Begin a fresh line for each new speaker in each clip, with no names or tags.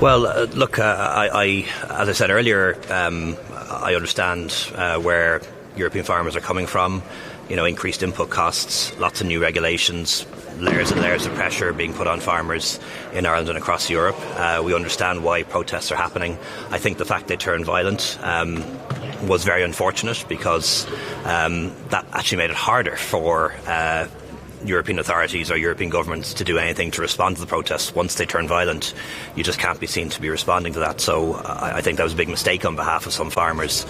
Well, look, as I said earlier, I understand where European farmers are coming from. You know, increased input costs, lots of new regulations, layers and layers of pressure being put on farmers in Ireland and across Europe. We understand why protests are happening. I think the fact they turned violent was very unfortunate because that actually made it harder for European authorities or European governments to do anything to respond to the protests. Once they turn violent, you just can't be seen to be responding to that. So I think that was a big mistake on behalf of some farmers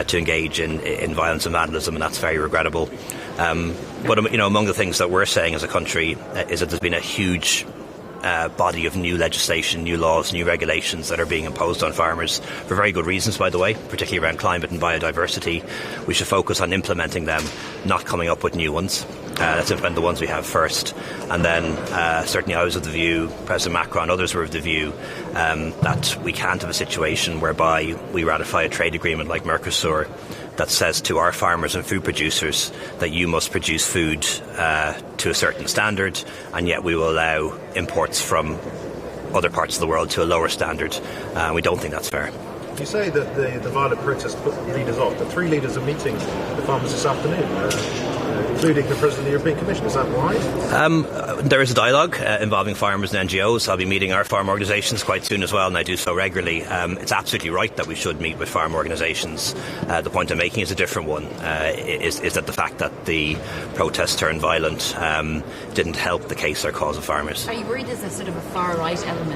to engage in violence and vandalism, and that's very regrettable. But you know, among the things that we're saying as a country is that there's been a huge body of new legislation, new laws, new regulations that are being imposed on farmers for very good reasons, by the way, particularly around climate and biodiversity. We should focus on implementing them, not coming up with new ones. Let's implement the ones we have first. And then certainly I was of the view, President Macron, others were of the view that we can't have a situation whereby we ratify a trade agreement like Mercosur that says to our farmers and food producers that you must produce food to a certain standard, and yet we will allow imports from other parts of the world to a lower standard. We don't think that's fair.
You say that the violent protests put the leaders off. The three leaders are meeting the farmers this afternoon, including the President of the European Commission. Is that right?
There is a dialogue involving farmers and NGOs. I'll be meeting our farm organisations quite soon as well, and I do so regularly. It's absolutely right that we should meet with farm organisations. The point I'm making is a different one, is that the fact that the protests turned violent didn't help the case or cause of farmers.
Are you worried there's a sort of a far-right element